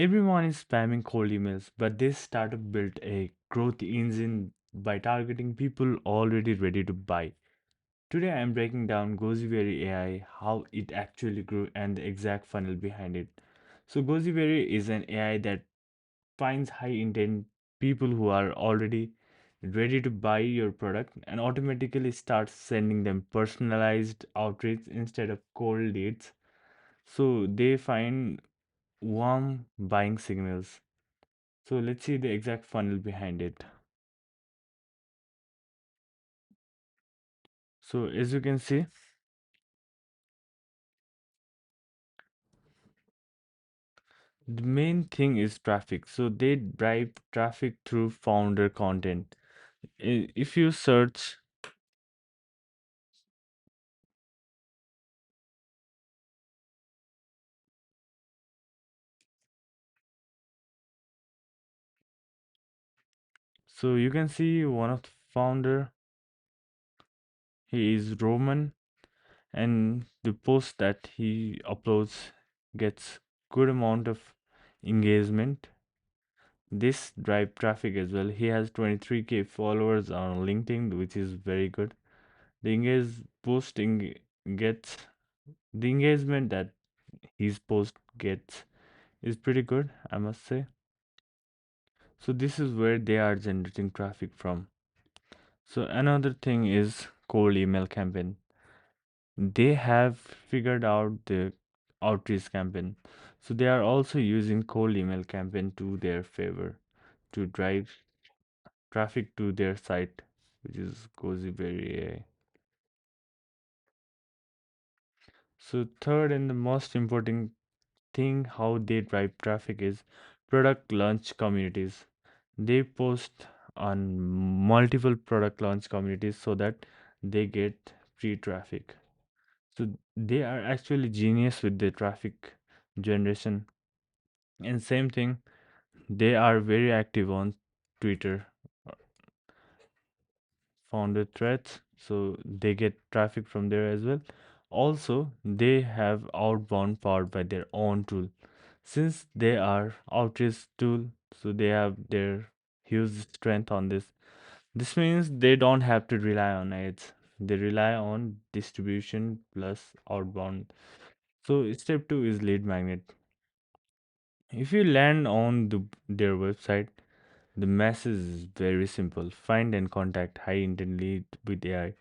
Everyone is spamming cold emails, but this startup built a growth engine by targeting people already ready to buy. Today I am breaking down Gojiberry AI, how it actually grew, and the exact funnel behind it. So Gojiberry is an AI that finds high intent people who are already ready to buy your product and automatically starts sending them personalized outreach instead of cold leads. So they find warm buying signals. So let's see the exact funnel behind it. So as you can see, the main thing is traffic. So they drive traffic through founder content. If you search, so you can see one of the founder, he is Roman, and the post that he uploads gets good amount of engagement. This drive traffic as well. He has 23K followers on LinkedIn, which is very good. The engage posting gets the engagement that his post gets is pretty good, I must say. So this is where they are generating traffic from. So another thing is cold email campaign. They have figured out the outreach campaign. So they are also using cold email campaign to their favor to drive traffic to their site, which is Gojiberry AI. So third and the most important thing how they drive traffic is product launch communities. They post on multiple product launch communities so that they get free traffic. So they are actually genius with the traffic generation. And same thing, they are very active on Twitter, uh, founder threads, so they get traffic from there as well. Also, they have outbound powered by their own tool. Since they are outreach tool, so they have their huge strength on this. This means they don't have to rely on ads. They rely on distribution plus outbound. So step two is lead magnet. If you land on their website, the message is very simple. Find and contact high intent lead with AI.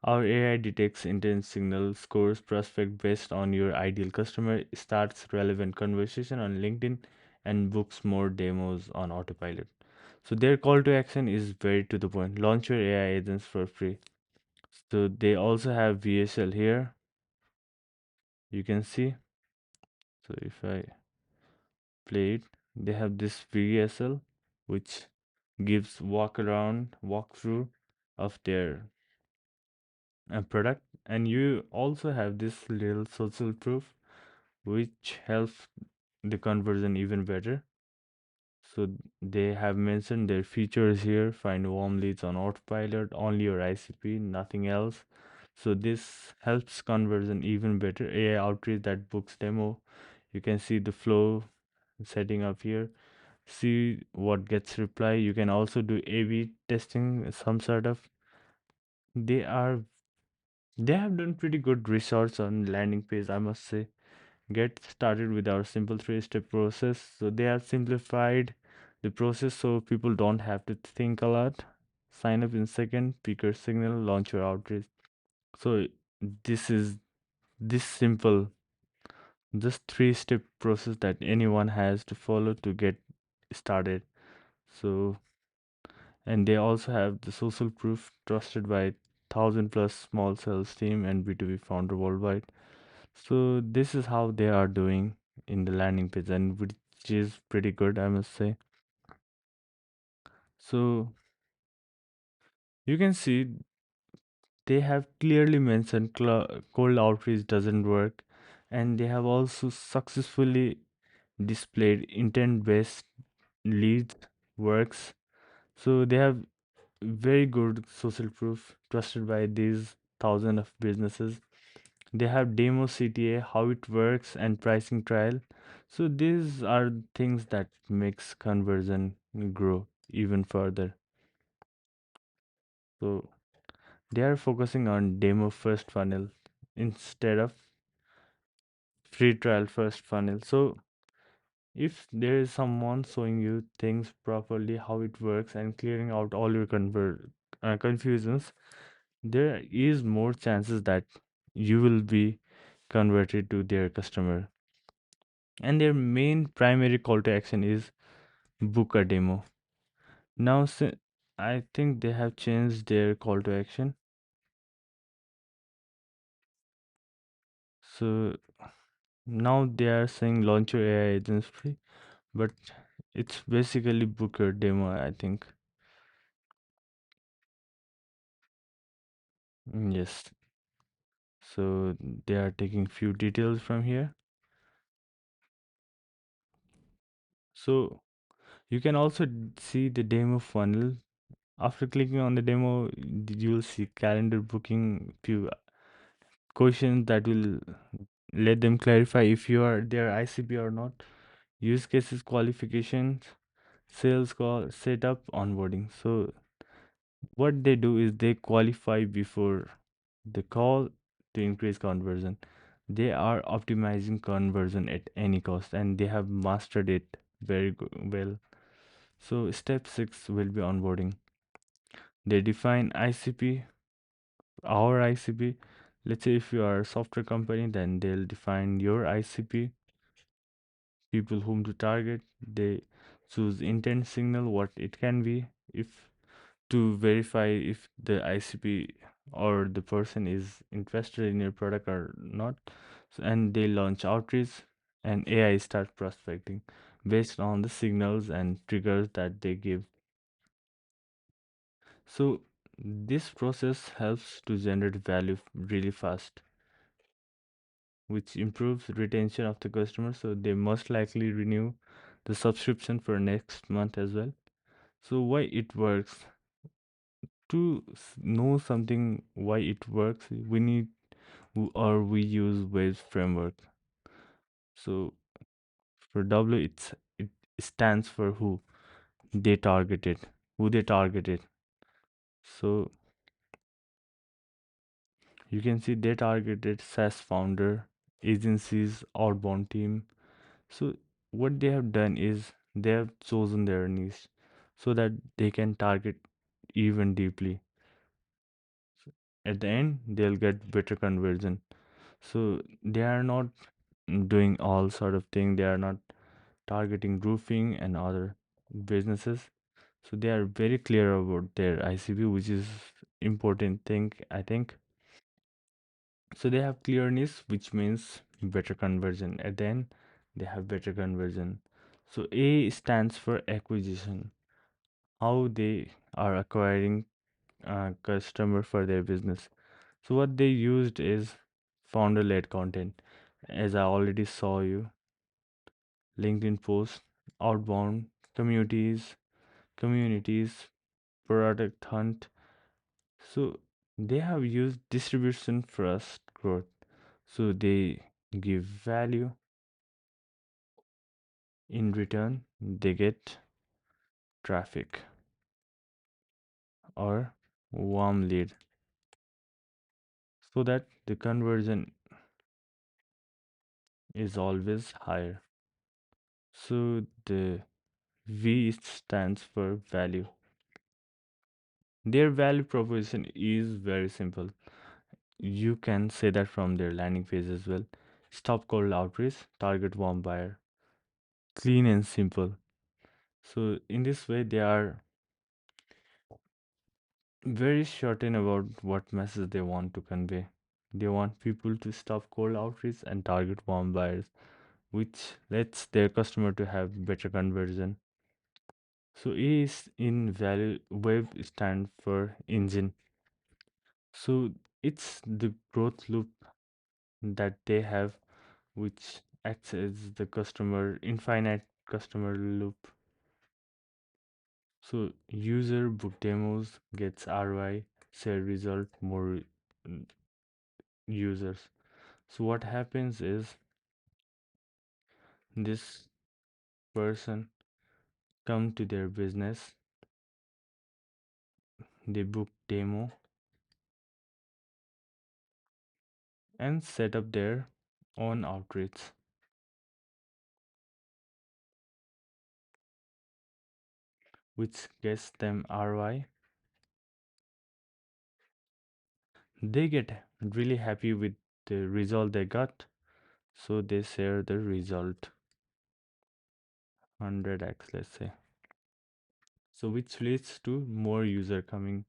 Our AI detects intent signal, scores prospect based on your ideal customer, starts relevant conversation on LinkedIn, and books more demos on autopilot. So their call to action is very to the point. Launch your AI agents for free. So they also have VSL here. You can see. So if I play it, they have this VSL which gives walkthrough of their product, and you also have this little social proof which helps the conversion even better. So they have mentioned their features here. Find warm leads on autopilot, only your ICP, nothing else. So this helps conversion even better. AI outreach that books demo. You can see the flow setting up here. See what gets reply. You can also do A/B testing, some sort of. They are they have done pretty good research on landing page, I must say. Get started with our simple three-step process. So they have simplified the process so people don't have to think a lot. Sign up in second, pick your signal, launch your outreach. So this is this simple, just three-step process that anyone has to follow to get started. So and they also have the social proof trusted by 1,000 plus small sales team and B2B founder worldwide. So this is how they are doing in the landing page, and which is pretty good, I must say. So you can see they have clearly mentioned cold outreach doesn't work, and they have also successfully displayed intent-based leads works. So they have very good social proof trusted by these thousand of businesses. They have demo CTA, how it works, and pricing trial. So these are things that makes conversion grow even further. So they are focusing on demo first funnel instead of free trial first funnel. So if there is someone showing you things properly, how it works, and clearing out all your confusions, there is more chances that you will be converted to their customer. And their main primary call to action is book a demo. Now, I think they have changed their call to action. So now they are saying launch your AI agents free, but it's basically book your demo, I think. Yes. So they are taking few details from here. So you can also see the demo funnel. After clicking on the demo, you will see calendar booking, few questions that will let them clarify if you are their ICP or not. Use cases, qualifications, sales call, setup, onboarding. So what they do is they qualify before the call to increase conversion. They are optimizing conversion at any cost, and they have mastered it very well. So step 6 will be onboarding. They define ICP, our ICP. Let's say if you are a software company, then they'll define your ICP, people whom to target. They choose intent signal, what it can be, if to verify if the ICP or the person is interested in your product or not. And they launch outreach, and AI start prospecting based on the signals and triggers that they give. So this process helps to generate value really fast, which improves retention of the customer. So they most likely renew the subscription for next month as well. So why it works? To know something why it works, we need or we use Waves framework. So for W, it stands for they targeted, who they targeted. So you can see they targeted SaaS founder, agencies, outbound team. So what they have done is they have chosen their niche so that they can target even deeply. At the end, they'll get better conversion. So they are not doing all sort of thing. They are not targeting roofing and other businesses. So they are very clear about their ICP, which is important thing, I think. So they have clearness, which means better conversion. At the end, they have better conversion. So A stands for acquisition, how they are acquiring customer for their business. So what they used is founder-led content, as I already saw you, LinkedIn posts, outbound communities, product hunt. So they have used distribution first growth. So they give value, in return they get traffic or warm lead, so that the conversion is always higher. So the V stands for value. Their value proposition is very simple. You can say that from their landing page as well. Stop cold outreach, target warm buyer. Clean and simple. So in this way they are very certain about what message they want to convey. They want people to stop cold outreach and target warm buyers, which lets their customer to have better conversion. So E is in value. Web stand for engine. So it's the growth loop that they have, which acts as the customer infinite customer loop. So user book demos gets ROI, share result, more users. So what happens is this person come to their business, they book demo and set up their own outreach, which gets them ROI. They get really happy with the result they got, so they share the result 100x, let's say. So which leads to more user coming.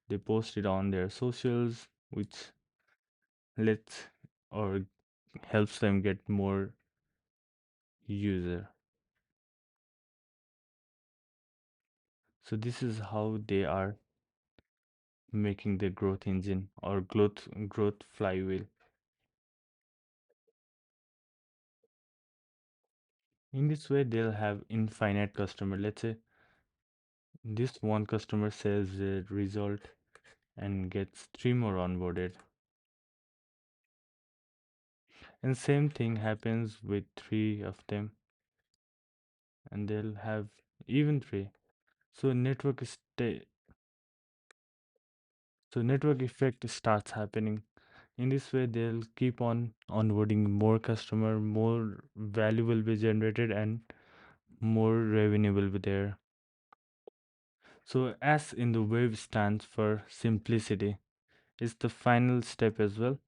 They post it on their socials, which lets or helps them get more user. So this is how they are making the growth engine or growth flywheel. In this way, they'll have infinite customer. Let's say this one customer sells the result and gets three more onboarded. And same thing happens with three of them, and they'll have even three. So network effect starts happening. In this way, they'll keep on onboarding more customer, more value will be generated, and more revenue will be there. So S in the wave stands for simplicity. It's the final step as well.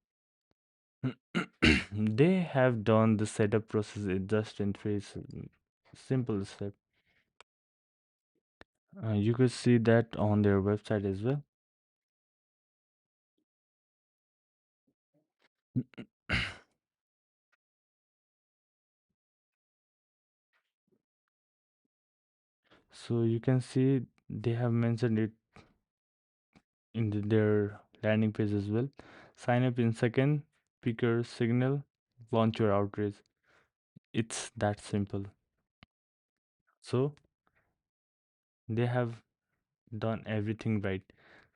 They have done the setup process just in three simple steps. You could see that on their website as well. So you can see they have mentioned it in their landing page as well. Sign up in second, pick your signal, launch your outreach. It's that simple. So they have done everything right.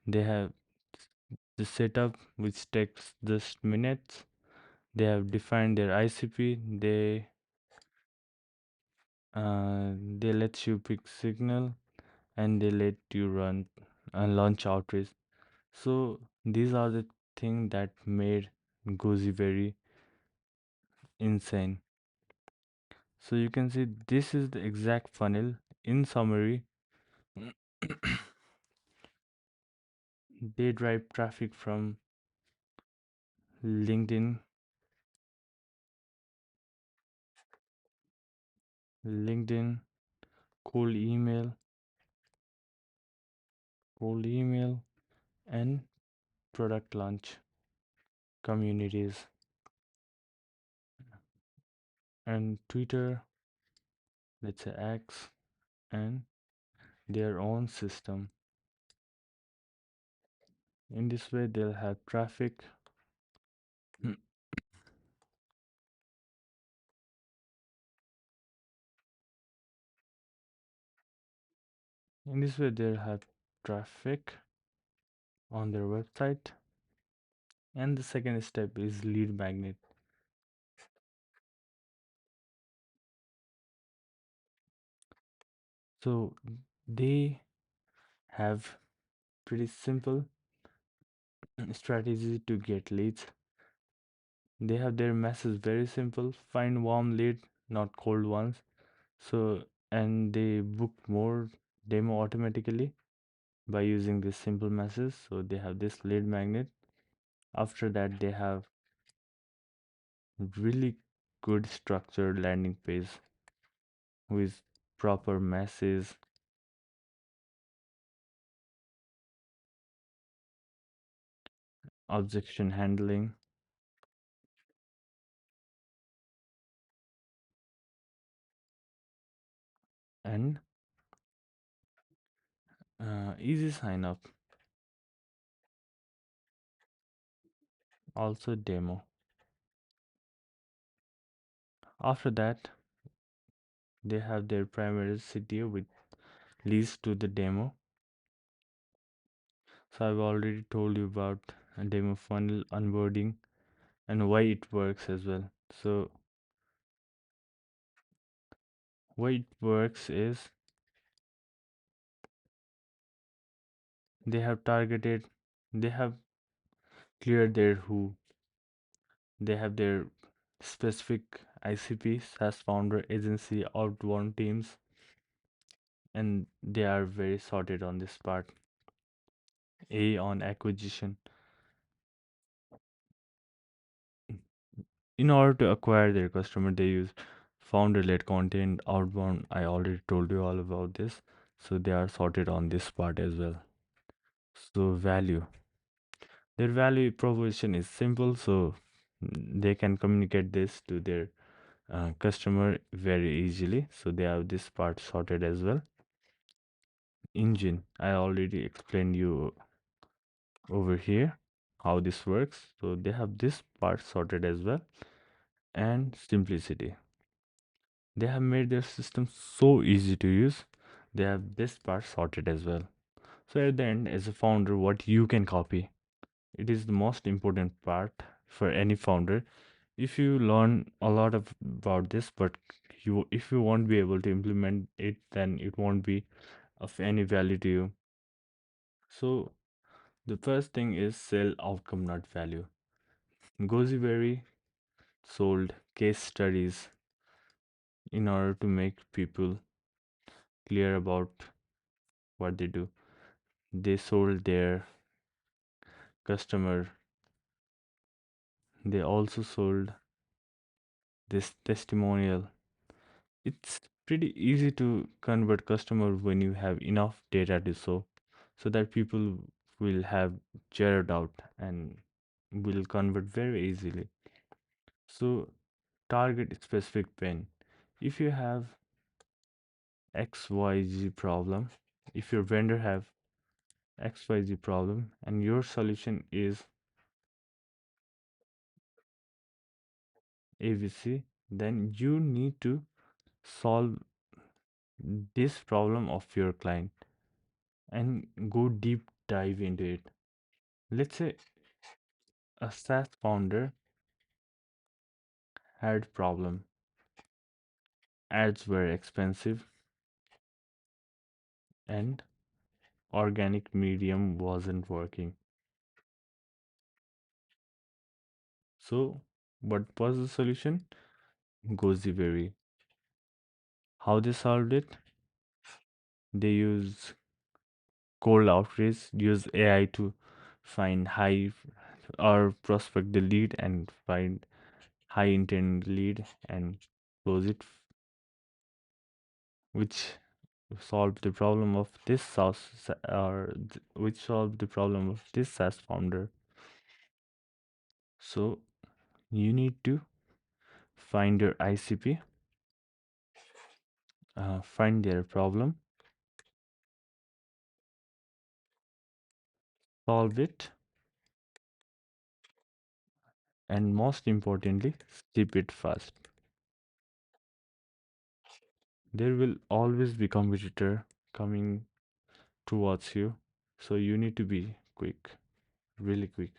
They have the setup which takes just minutes. They have defined their ICP. They let you pick signal and they let you run and launch outreach. So these are the things that made Gojiberry insane. So you can see this is the exact funnel. In summary, they drive traffic from LinkedIn, LinkedIn, cold email, cold email, and product launch communities and Twitter, let's say X, and their own system. In this way, they'll have traffic. In this way, they'll have traffic on their website. And the second step is lead magnet. So they have pretty simple strategy to get leads. They have their message very simple: find warm lead, not cold ones. So and they book more demo automatically by using this simple message. So they have this lead magnet. After that, they have really good structured landing page with proper message, objection handling, and easy sign up. Also demo. After that, they have their primary CTO with leads to the demo. So I've already told you about a demo funnel onboarding and why it works as well. So why it works is they have targeted, they have cleared their who, they have their specific ICP, SaaS founder, agency, outbound teams, and they are very sorted on this part. A on acquisition. In order to acquire their customer, they use founder-led content, outbound. I already told you all about this. So they are sorted on this part as well. So value. Their value proposition is simple, so they can communicate this to their customer very easily. So they have this part sorted as well. Engine. I already explained you over here how this works. So they have this part sorted as well. And simplicity. They have made their system so easy to use. They have this part sorted as well. So at the end, as a founder, what you can copy, it is the most important part for any founder. If you learn a lot about this, but if you won't be able to implement it, then it won't be of any value to you. So the first thing is sell outcome, not value. Gojiberry sold case studies in order to make people clear about what they do. They sold their customer. They also sold this testimonial. It's pretty easy to convert customer when you have enough data to show, so that people will have zero doubt and will convert very easily. So target specific pain. If you have XYZ problem, if your vendor have XYZ problem and your solution is ABC, then you need to solve this problem of your client and go deep dive into it. Let's say a SaaS founder had problem. Ads were expensive and organic medium wasn't working. So what was the solution? Gojiberry. How they solved it? They use cold outreach, use AI to find high or prospect the lead and find high intent lead and close it, which solved the problem of this SaaS or which solved the problem of this SaaS founder. So you need to find your ICP, find their problem, solve it, and most importantly, ship it fast. There will always be competitor coming towards you, so you need to be quick, really quick.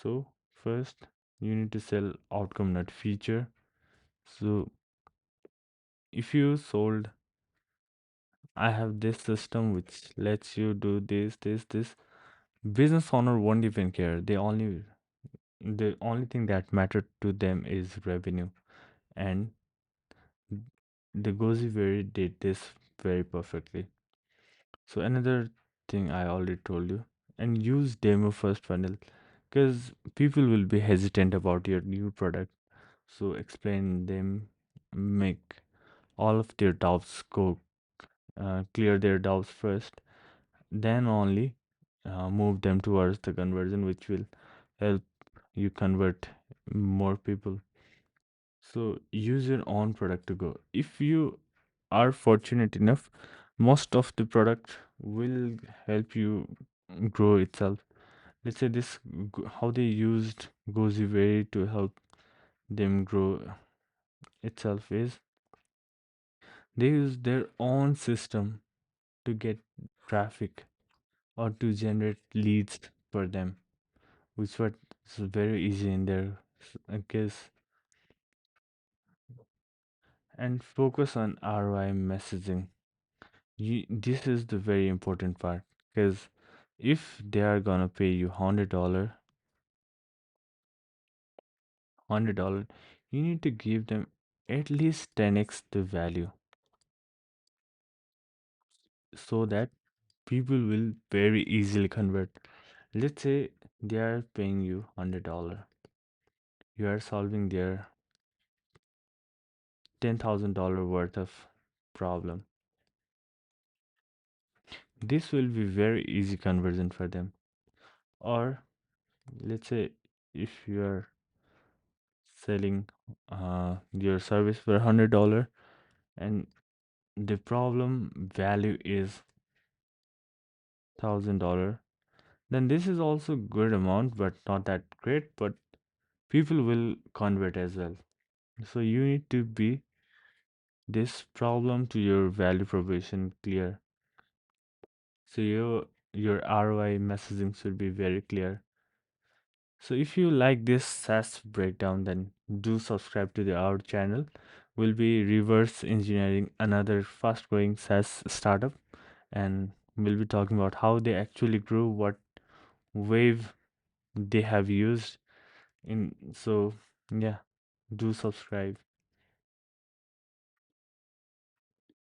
So first, you need to sell outcome, not feature. So if you sold, I have this system which lets you do this, business owner won't even care. The only thing that mattered to them is revenue, and the Goziberry did this very perfectly. So another thing I already told you, and use demo first funnel, because people will be hesitant about your new product. So explain them, make all of their doubts go, clear their doubts first, then only move them towards the conversion, which will help you convert more people. So use your own product to go. If you are fortunate enough, most of the product will help you grow itself. Let's say how they used Goziberry to help them grow itself is they use their own system to get traffic or to generate leads for them, which was very easy in their Because and focus on ROI messaging. This is the very important part because if they are gonna pay you $100, you need to give them at least 10x the value so that people will very easily convert. Let's say they are paying you $100. You are solving their $10,000 worth of problem. This will be very easy conversion for them. Or let's say if you are selling your service for $100 and the problem value is $1,000, then this is also good amount but not that great, but people will convert as well. So you need to be this problem to your value proposition clear. So your ROI messaging should be very clear. So if you like this SaaS breakdown, then do subscribe to our channel. We'll be reverse engineering another fast growing SaaS startup, and we'll be talking about how they actually grew, what wave they have used in. So yeah, do subscribe.